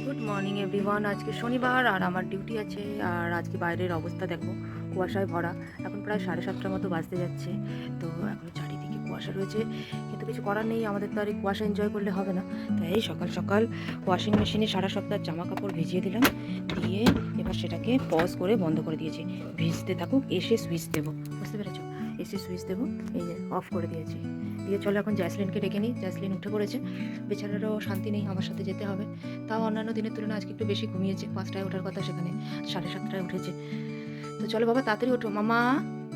Good morning everyone. আজকে শনিবার আর আমার ডিউটি আছে। আর আজকে বাইরের অবস্থা দেখো, কুয়াশায় ভরা। এখন প্রায় 7:30টার মতো বাজতে যাচ্ছে। তো এখন চারিদিকে কুয়াশা রয়েছে, কিন্তু কিছু করার নেই, আমাদের তো আর এই কুয়াশা এনজয় করলে হবে না। তাই সকাল সকাল ওয়াশিং মেশিনে সারা সপ্তাহ জামা কাপড় ভিজিয়ে দিলাম, দিয়ে এবার সেটাকে পজ করে বন্ধ করে দিয়েছি। ভিজতে থাকুক, এসে সুইচ দেবো, বুঝতে পেরেছো? এসে সুইচ দেবো, এই যে অফ করে দিয়েছি। দিয়ে চলো এখন জ্যাসলিনকে ডেকে নিই। জ্যাসলিন উঠে পড়েছে, বেচারারও শান্তি নেই, আমার সাথে যেতে হবে। তাও অন্যান্য দিনের তুলনায় আজকে একটু বেশি ঘুমিয়েছে। 5টায় ওঠার কথা, সেখানে 7:30টায় উঠেছে। তো চলো বাবা তাড়াতাড়ি ওঠো। মামা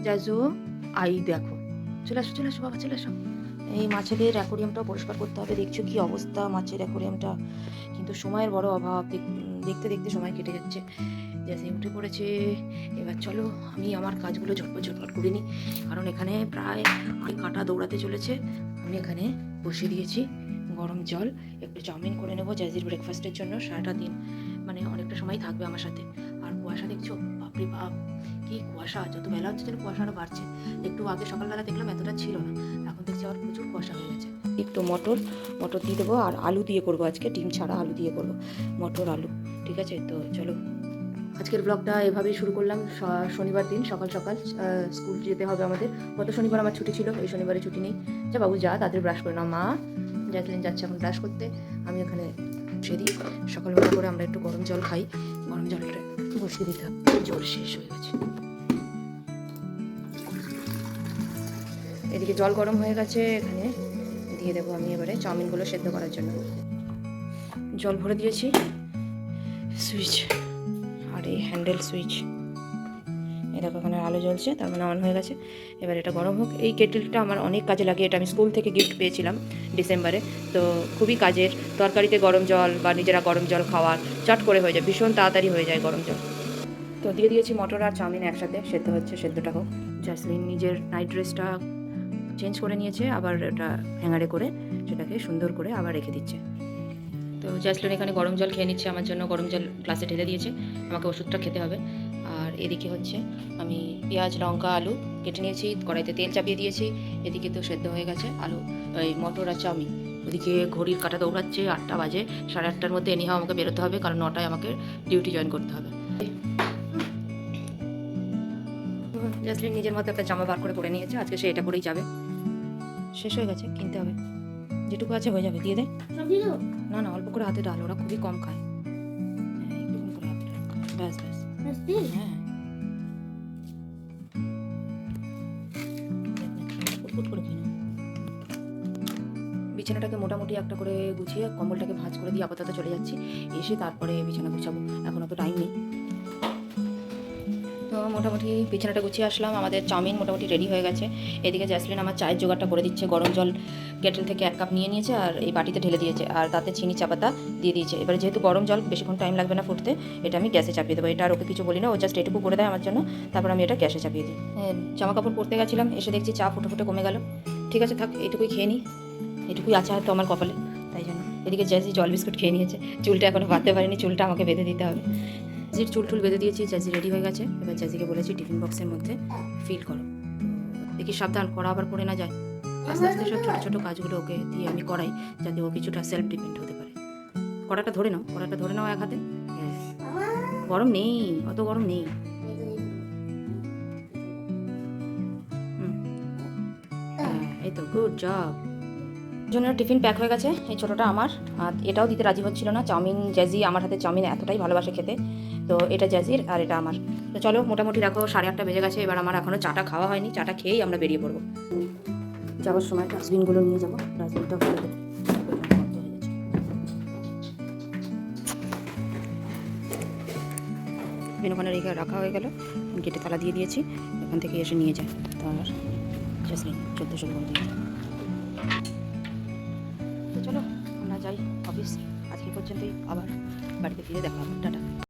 জাজু আই দেখো, চলে আসো চলে আসো বাবা, চলে আসো। এই মাছেদের অ্যাকোরিয়ামটাও পরিষ্কার করতে হবে। দেখছো কি অবস্থা মাছের অ্যাকোরিয়ামটা, কিন্তু সময়ের বড় অভাব। দেখতে দেখতে সময় কেটে যাচ্ছে। জেসি উঠে পড়েছে। এবার চলো আমি আমার কাজগুলো ঝটপট ঝটপট করে নিই, কারণ এখানে প্রায় কাঁটা দৌড়াতে চলেছে। আমি এখানে বসিয়ে দিয়েছি গরম জল, একটু চাউমিন করে নেবো জ্যাজির ব্রেকফাস্টের জন্য। সারাটা দিন মানে অনেকটা সময় থাকবে আমার সাথে। আর কুয়াশা দেখছো, বাপরে বাপ কি কুয়াশা! যত বেলা হচ্ছে যেন কুয়াশা আরও বাড়ছে। একটু আগে সকালবেলা দেখলাম এতটা ছিল না, এখন দেখছি আবার প্রচুর কুয়াশা হয়ে গেছে। একটু মটর দিয়ে দেবো, আর আলু দিয়ে করবো আজকে, ডিম ছাড়া আলু দিয়ে করবো, মটর আলু। ঠিক আছে, তো চলো আজকের ব্লগটা এভাবেই শুরু করলাম। শনিবার দিন সকাল সকাল স্কুল যেতে হবে আমাদের। গত শনিবার আমার ছুটি ছিল, এই শনিবারে ছুটি নেই। যা বাবু যা, তাদের ব্রাশ করে নাও। মা জ্যাকলিন যাচ্ছে এখন ব্রাশ করতে, আমি ওখানে বসিয়ে দিই। সকালবেলা করে আমরা একটু গরম জল খাই, গরম জলটা বসিয়ে দিতে হবে। জল শেষ হয়ে গেছে। এদিকে জল গরম হয়ে গেছে, এখানে দিয়ে দেবো আমি এবারে চাউমিনগুলো সেদ্ধ করার জন্য। জল ভরে দিয়েছি, সুইচ আর এই হ্যান্ডেল সুইচ, এই দেখো ওখানে আলো জ্বলছে, তার মানে অন হয়ে গেছে। এবার এটা গরম হোক। এই কেটেলটা আমার অনেক কাজে লাগে, এটা আমি স্কুল থেকে গিফট পেয়েছিলাম ডিসেম্বরে। তো খুবই কাজের, তরকারিতে গরম জল বা নিজেরা গরম জল খাওয়ার চট করে হয়ে যায়, ভীষণ তাড়াতাড়ি হয়ে যায় গরম জল। তো দিয়ে দিয়েছি মটর আর চাউমিন একসাথে, সেদ্ধ হচ্ছে, সেদ্ধটা হোক। জ্যাসলিন নিজের নাইট ড্রেসটা চেঞ্জ করে নিয়েছে, আবার এটা হ্যাঙ্গারে করে সেটাকে সুন্দর করে আবার রেখে দিচ্ছে। তো জ্যাসলিন এখানে গরম জল খেয়ে নিচ্ছে, আমার জন্য গরম জল গ্লাসে ঢেলে দিয়েছে, আমাকে ওষুধটা খেতে হবে। আর এদিকে হচ্ছে আমি পেঁয়াজ লঙ্কা আলু কেটে নিয়েছি, কড়াইতে তেল চাপিয়ে দিয়েছি। এদিকে তো সেদ্ধ হয়ে গেছে আলু, এই মটর আর চাউমিন। ওদিকে ঘড়ির কাঁটা দৌড়াচ্ছে, 8টা বাজে। 8:30টার মধ্যে এনিহাও আমাকে বেরোতে হবে, কারণ 9টায় আমাকে ডিউটি জয়েন করতে হবে। জ্যাসলিন নিজের মতো একটা জামা বার করে পরে নিয়েছে, আজকে সে এটা পরেই যাবে। শেষ হয়ে গেছে, কিনতে হবে। যেটুকু আছে হয়ে যাবে, দিয়ে দে। না না, অল্প করে হাতে ডাল, ওরা খুবই কম খায়। হ্যাঁ একটু কম করে হাতে ডাল, ব্যাস ব্যাস। হ্যাঁ ফুটফুট করে খেয়ে নাও। বিছানাটাকে মোটামুটি একটা করে গুছিয়ে কম্বলটাকে ভাঁজ করে দিয়ে আপাতত চলে যাচ্ছি। এসে তারপরে বিছানা গুছাবো, এখন অত টাইম নেই। তো মোটামুটি বিছানাটা গুছিয়ে আসলাম, আমাদের চাউমিন মোটামুটি রেডি হয়ে গেছে। এদিকে জ্যাসলিন আমার চায়ের জোগাড়টা করে দিচ্ছে, গরম জল কেটেল থেকে 1 কাপ নিয়ে নিয়েছে আর এই বাটিতে ঢেলে দিয়েছে, আর তাতে চিনি চাপাতা দিয়ে দিয়েছে। এবারে যেহেতু গরম জল, বেশিক্ষণ টাইম লাগবে না ফুটতে, এটা আমি গ্যাসে চাপিয়ে দেবো। এটা আর ওকে কিছু বলি না, ও জাস্ট এটুকু করে দেয় আমার জন্য, তারপর আমি এটা গ্যাসে চাপিয়ে দিই। জামা কাপড় পরতে গেছিলাম, এসে দেখছি চা ফুটে ফুটে কমে গেল। ঠিক আছে থাক, এইটুকুই খেয়ে নিই, এটুকুই আছে হয়তো আমার কপালে, তাই জন্য। এদিকে জ্যাসি জল বিস্কুট খেয়ে নিয়েছে, চুলটা এখনও বাঁধতে পারিনি, চুলটা আমাকে বেঁধে দিতে হবে। জ্যাজির চুল টুল বেঁধে দিয়েছি, জ্যাজি রেডি হয়ে গেছে। এবার জ্যাজিকে বলেছি টিফিন বক্সের মধ্যে ফিল করো। দেখি সাবধান, করা আবার পড়ে না যায়। আস্তে আস্তে সব ছোটো ছোটো কাজগুলো ওকে দিয়ে আমি করাই, যাতে ও কিছুটা সেলফ ডিপেন্ড হতে পারে। কড়াটা ধরে নাও, কড়াটা ধরে নাও এক হাতে। গরম নেই, অত গরম নেই। এই তো গুড জব। জন্য টিফিন প্যাক হয়ে গেছে। এই ছোটোটা আমার, আর এটাও দিতে রাজি হচ্ছিল না। চাউমিন জ্যাজি আমার হাতে চাউমিন এতটাই ভালোবাসে খেতে, তো এটা জ্যাজির আর এটা আমার। তো চলো মোটামুটি দেখো 8:30 বেজে গেছে। এবার আমার এখনও চাটা খাওয়া হয়নি, চাটা খেয়েই আমরা বেরিয়ে পড়বো। যাওয়ার সময় ডাস্টবিনগুলো নিয়ে যাবো, ডাস্টবিনটা ভরে দেবো। ওখানে রেখে রাখা হয়ে গেল, গেটে তালা দিয়ে দিয়েছি, ওখান থেকে এসে নিয়ে যায়। তার জাসলিন 1400 করে দিয়ে। তো চলো আমরা যাই অফিস। আজকে পর্যন্তই, আবার বাড়িতে ফিরে দেখা হবে। টাটা।